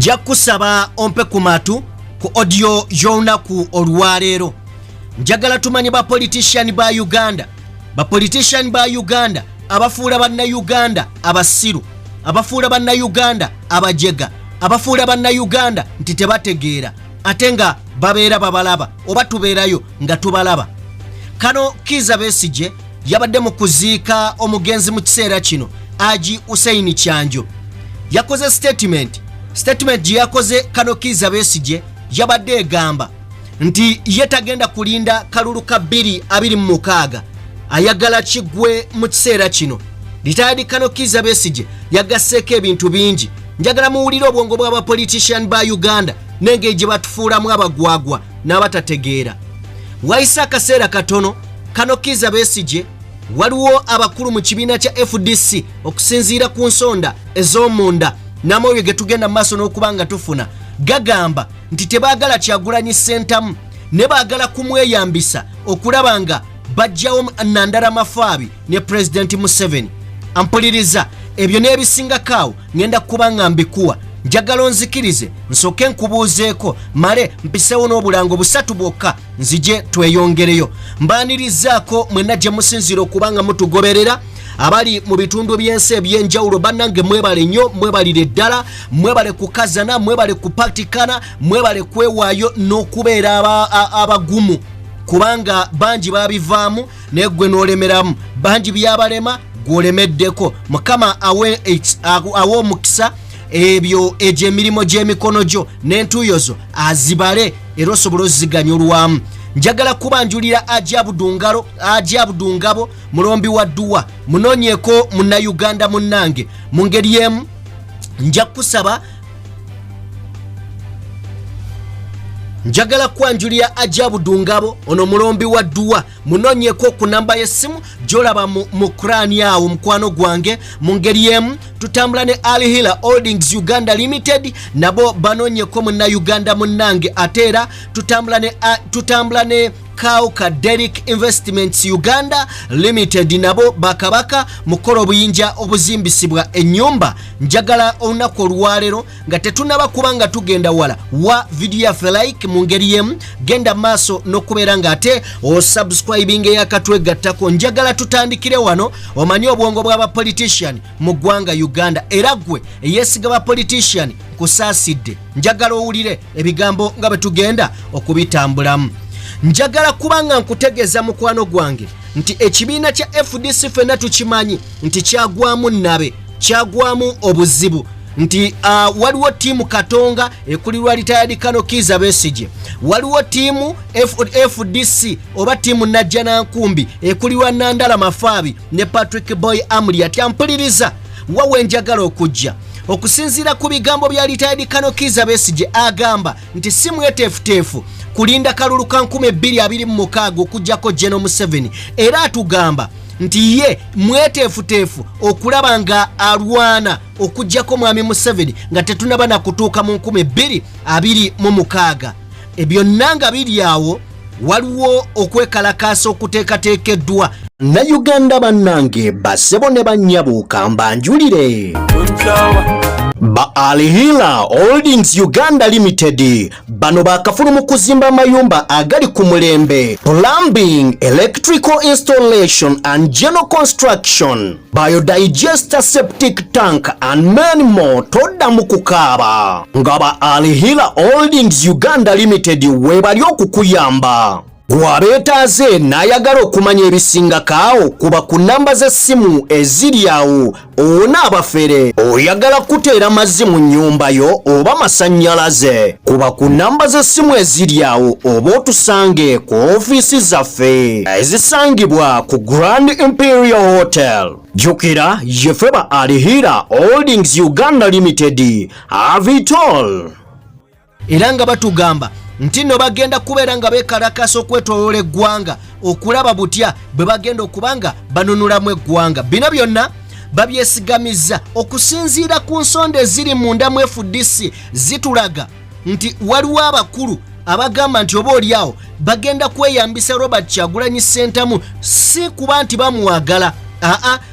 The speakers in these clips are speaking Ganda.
nja kusaba ompe ku matu ku audio y'olunaku olwaleero. Njagala tumanye ba politician ba Uganda abafuula bannayuganda abasiru, abafuula bannayuganda abajega, abafuula bannayuganda nti tebategeera ate nga babeera babalaba oba tubeerayo nga tubalaba. Kano Kizza Besigye yabadde mu kuziika omugenzi mu kiseera kino Haji Hussein Kyanjo. Yakoze statement gye yakoze Kano Kizza Besigye yabadde egamba nti ye tagenda kulinda kalulu ka 2026 ayagala kigwe mu kiseera kino. Retired Kano Kizza Besigye yagasseeko ebintu bingi. Njagala muwulire obwongo bw'aba politician ba Uganda n'engeri gye batufuulamu abagwagwa n'abatategeera. Wayise akaseera katono Kano Kizza Besigye waliwo abakulu mu kibiina kya FDC okusinziira ku nsonda ez'omunda n'amawulire ge tugenda mu maaso n'okuba nga tufuna gagamba nti tebaagala Kyagulanyi Ssentamu ne baagala kumweyambisa okulaba nga bajjawo Nandala Mafabi ne President Museveni. Ampuliriza ebyo n'ebisingakaawo ngenda kuba nga mbikuwa. Njagala onzikirize nsooke nkubuuzeeko male mpiseewo n'obulango busatu bwokka nzije tweyongereyo. Mbaanirizaako mwenna gye musinzira okuba nga mutugoberera abali mu bitundu by'ensi eby'enjawulo. Bannange mwebale nnyo, mwebalire ddala, mwebale kukazana, mwebale kupatikana, mwebale kwewaayo n'okubeera abagumu kubanga bangi babivaamu naye ggwe n'olemeramu, bangi byabalema gw'olemeddeko. Mukama awe omukisa ebyo egy'emirimu gy'emikono gyo n'entuuyo zo azibale era osobola oziganya olwamu. Njagala kubanjulira Haji Abdungabo mulombi wa dduwa munoonyeeko munnayuganda munnange mu ngeri emu. Nja kusaba njagala kwanjulira Haji Abdungabo ono mulombi wa dduwa munoonyeeko ku namba y'essimu gy'olaba mu Qur'ani awo mukwano gwange mu ngeri emu. Tutambula ne Alihila Holdings Uganda Limited nabo banoonyeeko munnayuganda munnange ate era tutambula ne Kauka Derrick Investments Uganda Limited nabo bakabaka mukola obuyinja obuzimbisibwa ennyumba. Njagala olunaku olwaleero nga tetunaba kubanga tugenda wala wa video yaffe like mu ngeri yemu genda maaso n'okubeera nga ate osubscribing eyakatwegattako. Njagala tutandikire wano omanye obwongo bw'aba politician mu ggwanga Uganda era gwe eyeesiga ba politician kusaasidde. Njagala owulire ebigambo nga bwe tugenda okubitambulamu. Njagala kubanga nkutegeeza mukwano gwange nti ekibiina kya FDC fenna tukimanyi nti kyagwamu nabe, kyagwamu obuzibu nti waliwo tiimu Katonga ekulirwa Retired Kano Kizza Besigye, waliwo tiimu FDC oba tiimu Najjanankumbi ekulirwa Nandala Mafabi ne Patrick Boy Amuli. Ati ampuliriza wawe njagala okujja okusinziira ku bigambo bya Retired Kano Kizza Besigye agamba nti si mweteefuteefu kulinda kalulu ka 2026 okujjako General Museveni era atugamba nti ye mweteefuteefu okulaba nga alwana okujjako mwami Museveni nga tetunaba na kutuuka mu 2026. Ebyo nanga biri awo waliwo okwekalakaasa okuteekateekeddwa. Uganda bannange basebo ne bannyabuuka mbanjulire ba Alihila Holdings Uganda Limited bano bakafulu mu kuzimba amayumba agali ku mulembe, plumbing, electrical installation and general construction, biodigester septic tank and many more. Todda mu kukaaba nga ba Alihila Holdings Uganda Limited webali okukuyamba. Gwabeetaaze n'ayagala okumanya ebisingakaawo kuba ku namba z'essimu eziri awo. Onaabafere oyagala kuteera mazzi mu nnyumba yo oba masannyalaze kuba ku namba z'essimu eziri awo oba otusange ku ofiisi zaffe ezisangibwa ku Grand Imperial Hotel. Jjukira yeffe ba Alihila Holdings Uganda Limited have it all. Era nga batugamba nti no bagenda kubeera nga beekalakasa okwetoloola eggwanga okulaba butya bwe bagenda okubanga banunulamu eggwanga. Bino byonna babyesigamiza okusinziira ku nsonda eziri munda mu FDC zitulaga nti waliwo abakulu abagamba nti oba oliawo bagenda kweyambisa Robert Kyagulanyi Ssentamu si kuba nti bamuwagala,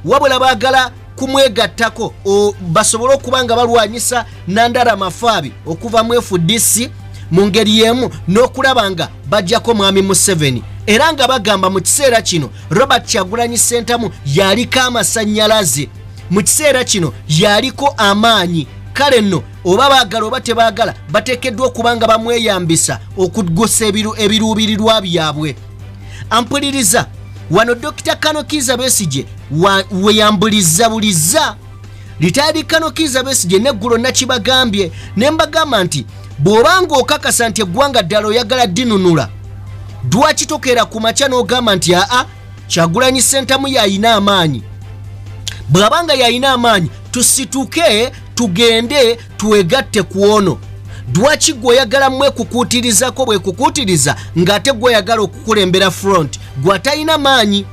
wabula baagala kumwegattako basobole okuba nga balwanyisa Nandala Mafabi okuva mu FDC mu ngeri y'emu n'okulaba nga bajjako mwami Museveni era nga bagamba mu kiseera kino Robert Kyagulanyi Ssentamu yaliko amasannyalaze mu kiseera kino yaliko amaanyi kale nno oba baagala oba tebaagala bateekeddwa okuba nga bamweyambisa okugosa ebiruubirirwa byabwe. Ampuliriza wano Dr. Kizza Besigye weyambuliza buliza litaadi Kizza Besigye neggulo nakibagambye ne mbagamba nti bw'obanga okakasa nti eggwanga ddala oyagala dinunula dwakitokera ku makya n'ogamba nti Kyagulanyi Ssentamu yayina amaanyi. Bw'abanga yayina amaanyi tusituke tugende twegatte ku ono. Dwaki gwe oyagala mwekukuutirizako bwekukuutiriza ng'ate gwe oyagala okukulembera front gwe atayina maanyi.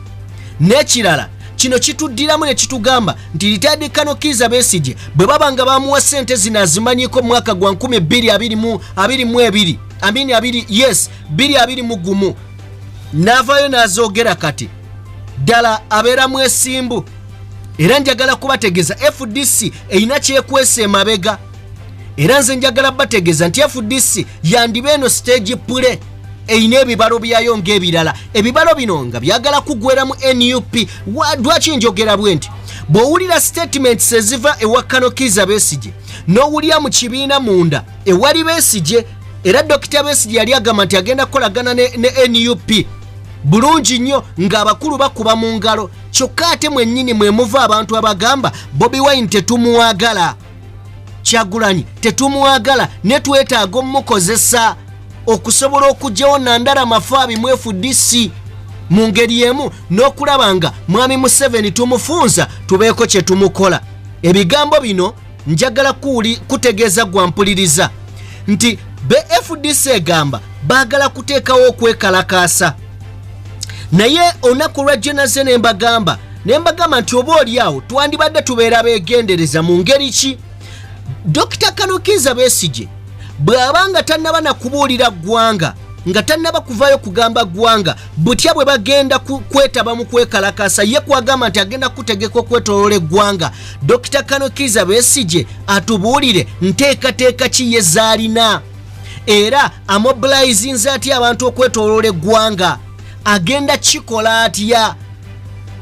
N'ekirala kino kituddiramu ne kitugamba nti litaadi Kizza Besigye bwe baba nga bamuwa ssente zino azimanyiko mu mwaka gwa 2021 n'avaayo n'azoogera kati ddala abeeramu esimbu. Era njagala kubategeeza FDC eyina kyekwesa emabega. Era nze njagala bategeeza nti FDC yandiba eno stage pule eyina ebibalo byayo ng'ebirala. Ebibalo bino nga byagala kugwera mu NUP. Lwaki njogera bwe nti bw'owulira statements eziva ewa Kizza Besigye n'owulira mu kibiina munda ewali Besigye era Dr. Besigye yali agamba nti agenda kukolagana ne NUP bulungi nnyo ng'abakulu bakuba mu ngalo. Kyokka ate mwennyini mwe muva abantu abagamba Bobi Wine tetumuwagala, Kyagulanyi tetumuwagala, ne twetaaga omukozesa okusobola okugyawo Nandala Mafabi mu FDC mu ngeri emu n'okulaba nga mwami Museveni tumufunza tubeeko kye tumukola. Ebigambo bino njagala kutegeeza gwampuliriza nti FDC egamba baagala kuteekawo okwekalakaasa. Naye olunaku lwa jenaze nembagamba nti oba oli awo twandibadde tubeera beegendereza mu ngeri ki. Dr. Kizza Besigye bw'abanga tannaba na kubuulira ggwanga nga tannaba kuvaayo kugamba ggwanga butya bwe bagenda kwetaba mu kwekalakaasa ye kwagamba nti agenda kutegeka okwetoloola eggwanga. Dr. Kizza Besigye atubuulire nteekateeka ki ye zaalina era amobilizinze atya abantu okwetoloola eggwanga. Agenda kikola atya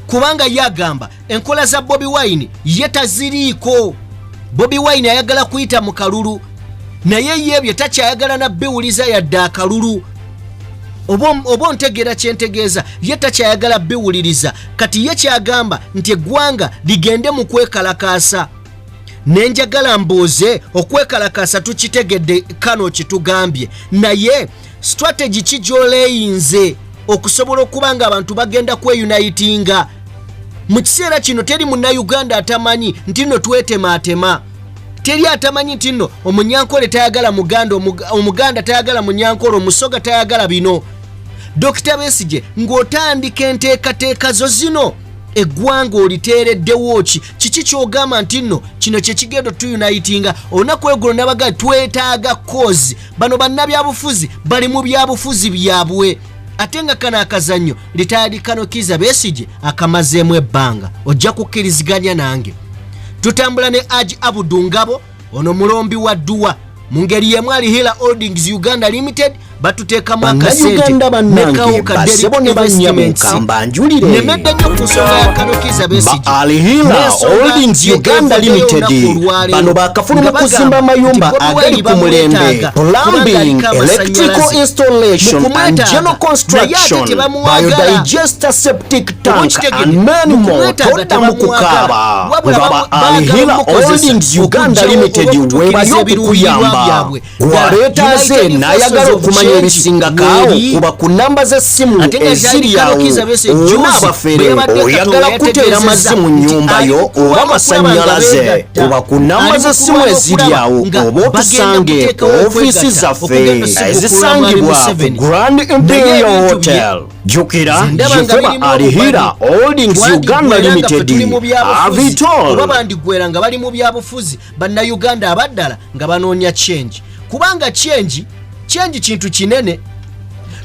kubanga yagamba enkola za Bobi Wine ye taziriiko. Bobi Wine ayagala kuyita mu kalulu naye yebyo takyayagala nabbiwuliza yadde akalulu. Oba ntegeera kyentegeeza ye takyayagala bbiwuliriza kati ye kyagamba nti eggwanga ligende mu kwekalakaasa. Nenjagala mbooze okwekalakaasa tukitegedde kano kitugambye naye strategy ki gy'oleyinze okusobola okuba nga abantu bagenda kweyunitinga. Mu kiseera kino teri munnayuganda atamanyi nti nno twetemaatema. Teri atamanyi nti nno omunyankole tayagala muganda, omuganda tayagala munyankole, omusoga tayagala bino. Dr. Besigye ng'otandika enteekateeka zo zino eggwanga oliteereddewo ki kiki ky'ogamba nti nno kino kye kigenda tuyunitinga. Olunaku eggulo nabaga twetaaga kozi bano bannabyabufuzi bali mu byabufuzi byabwe ate nga kano akazannyo litaadi Kizza Besigye akamazeemu ebbanga. Ojja kukkiriziganya nange tutambula ne Aji Abudu Ngabo ono mulombi wa Dduwa mu ngeri y'emu Alihira Holdings Uganda Limited batuteekamu akasente nekawo kaderi investments nemedde nnyo ku nsonga ya Kizza Besigye. Alihira Holdings Uganda Limited bano bakafuluma kuzimba amayumba agali ku mulembe, plumbing, electrical installation and general construction, biodigester, septic tank and many more. Toddamu kukaaba baba Alihira Holdings Uganda Limited webali okukuyamba waleeta ze n'ayagala okumanya ebisinga kaawo kuba ku namba z'essimu eziri awo. Olina abafere oyagala kuteera mazzi mu nnyumba yo oba masannyalaze kuba ku namba z'essimu eziri awo oba otusange ku ofiisi zaffe ezisangibwa ku Grand Imperial Hotel. Jukira jefeba Alihira Holdings Uganda Limited avitol oba bandigwera nga bali mu byabufuzi bannayuganda abaddala nga banoonya change kubanga change kintu kinene.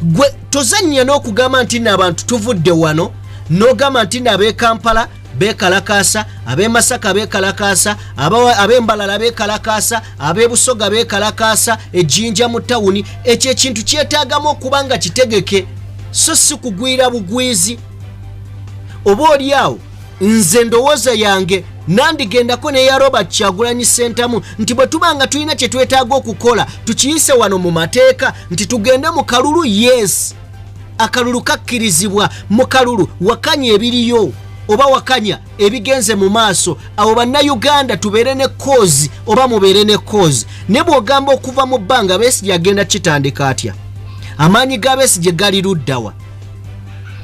Gwe tozannya n'okugamba nti n'abantu tuvudde wano n'ogamba nti n'ab'e Kampala bekalakasa, abe Masaka bekalakasa, abe Mbalala bekalakasa, abe Busoga bekalakasa, ejinja mu tawuni. Ekyo ekintu kyetaagamu okubanga kitegeke, so si kugwira bugwizi. Oba oliawo nze ndowooza yange nandigendako neya Robert Kyagulanyi Ssentamu nti bwe tubanga tulina kye twetaaga okukola tukiyise wano mu mateeka nti tugende mu kalulu. Yes, akalulu kakkirizibwa. Mu kalulu wakanya ebiriyo oba wakanya ebigenze mu maaso. Abo bannayuganda tubeere ne kozi oba mubeere ne kozi. Ne bw'ogamba okuva mu bbanga Besigye agenda kitandika atya? Amaanyi ga Besigye gali luddawa?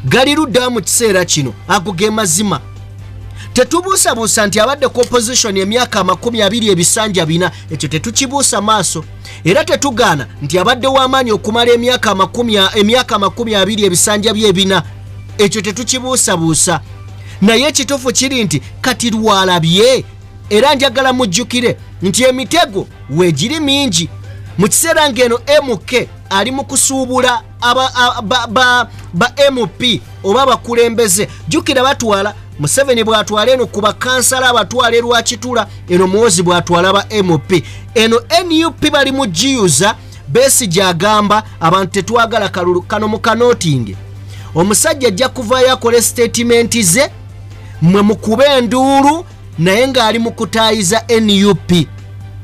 Gali luddawa mu kiseera kino? Ago ge mazima. Tetubuusabuusa nti abadde ku opposition emyaka 20 ebisanja bina. Ekyo tetukibuusa maaso. Era tetugaana nti abadde w'amaanyi okumala emyaka 20 ebisanja bye bina. Ekyo tetukibuusabuusa. Naye ekituufu kiri nti kati lwalabye. Era njagala mujjukire nti emitego weegiri mingi. Mu kiseera ng'eno MK ali mu kusuubula ba MP oba bakulembeze. Jjukira batwala Museveni bw'atwala eno ku bakansala abatwala Lwakitula, eno Muhoozi bw'atwala ba MP. Eno NUP bali mu giyuza. Besigye agamba abantu tetwagala kalulu kano mu kanotinge. Omusajja ajja kuvaayo akole statement ze mwe mukube enduulu naye ng'ali mu kutaayiza NUP.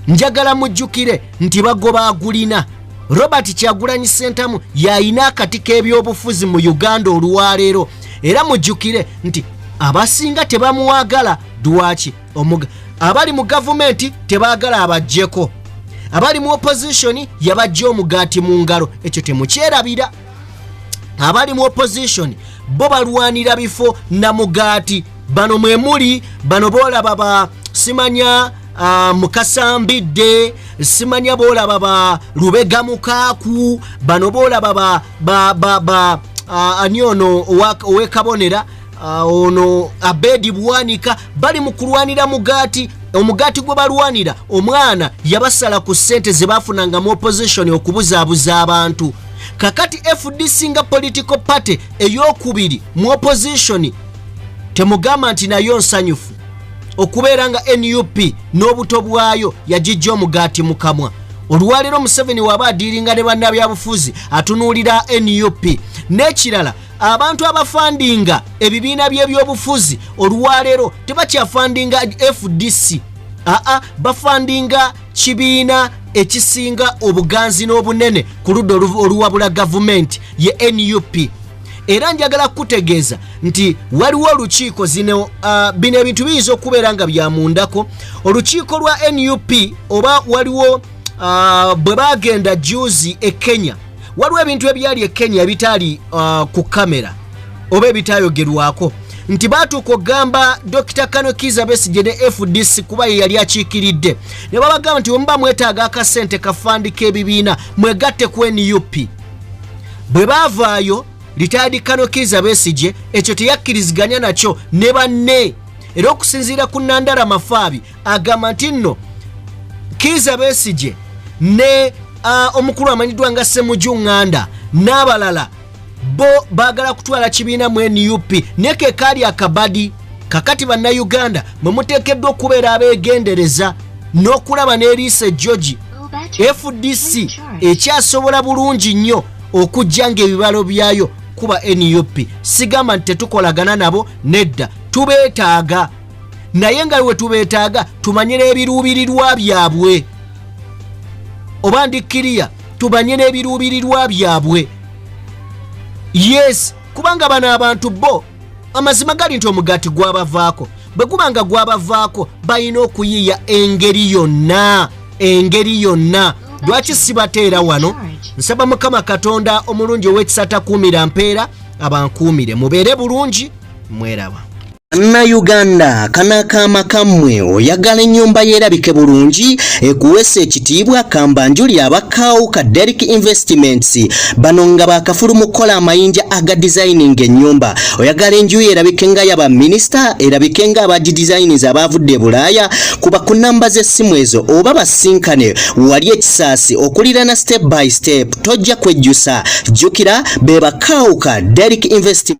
Njagala mujjukire nti bagoba agulina. Robert Kyagulanyi Ssentamu yayina akati k'ebyobufuzi mu Uganda olwaleero. Era mujjukire nti abasinga tebamuwagala. Dwaki? Abali mu gavumenti tebaagala abajjeko. Abali mu opposition yabajja omugaati mu ngalo. Ekyo temukyerabira. Abali mu opposition bo balwanira bifo na mugaati. Bano mwe muli, bano boolaba ba simanya Mukasambidde, simanya boolaba ba Lubega Mukaaku, bano boolaba ba ani ono owekabonera ono Abedi Bwanika, bali mu kulwanira mugaati. Omugaati gwe balwanira omwana yabasala ku ssente ze baafunanga mu opposition okubuzaabuza abantu. Kakati FDC nga political party ey'okubiri mu opposition temugamba nti nayo nsanyufu okubeera nga NUP n'obuto bwayo yagijja omugaati mu kamwa. Olwaleero Museveni waba adiiringa ne bannabyabufuzi atunuulira NUP. N'ekirala abantu abafandinga ebibiina by'ebyobufuzi olwaleero tebakyafandinga FDC. Bafandinga kibiina ekisinga obuganzi n'obunene ku ludda oluwabula gavumenti ye NUP. Era njagala kutegeeza nti waliwo olukiiko zino bino ebintu biyinza okubeera nga byamundako. Olukiiko lwa NUP oba waliwo bwe bagenda juzi e Kenya, waliwo ebintu ebyali e Kenya ebitaali ku kamera oba ebitayogerwako nti baatuuka okugamba Dr.Kizza Besigye ne FDC kuba ye yali akiikiridde. Ne babagamba nti wemuba mwetaaga akasente kafandi k'ebibiina mwegatte ku NUP. Bwe baavaayo Retired Kizza Besigye ekyo teyakkiriziganya nakyo ne banne. Era okusinziira ku Nandala Mafabi agamba nti nno Kizza Besigye ne omukulu amanyiddwa nga Ssemujju n'abalala bo baagala kutwala kibiina mu NUP neke kaali akabadi. Kakati bannayuganda mwe muteekeddwa okubeera abeegendereza n'okulaba n'eriise George FDC ekyasobola bulungi nnyo okujja ng'ebibalo byayo kuba NUP. Sigamba nti tetukolagana nabo, nedda, tubeetaaga. Naye nga we tubeetaaga tumanye n'ebiruubirirwa byabwe. Oba ndikkiriya tumanye n'ebiruubirirwa byabwe. Yes, kubanga bano abantu bo amazima gali nti omugaati gwabavaako. Bwe gubanga gwabavaako balina okuyiiya engeri yonna. Lwaki sibateera wano? Nsaba Mukama Katonda omulungi ow'ekisa takuumira mpeera abankuumire. Mubeere bulungi, mweraba. Uganda kanakaama kammwe oyagala ennyumba yerabike bulungi ekuwesa ekitiibwa kambanjuli abakaawo ka Derrick Investments bano nga bakafulu mu kukola amayinja aga designing ennyumba. Oyagala enju yerabike nga yaba minisita erabike nga aba designers abavudde Bulaaya kuba ku namba z'essimu ezo oba basinkane wali ekisaasi okulirana step by step tojja kwejjusa. Jjukira be bakaawo ka Derrick Investments.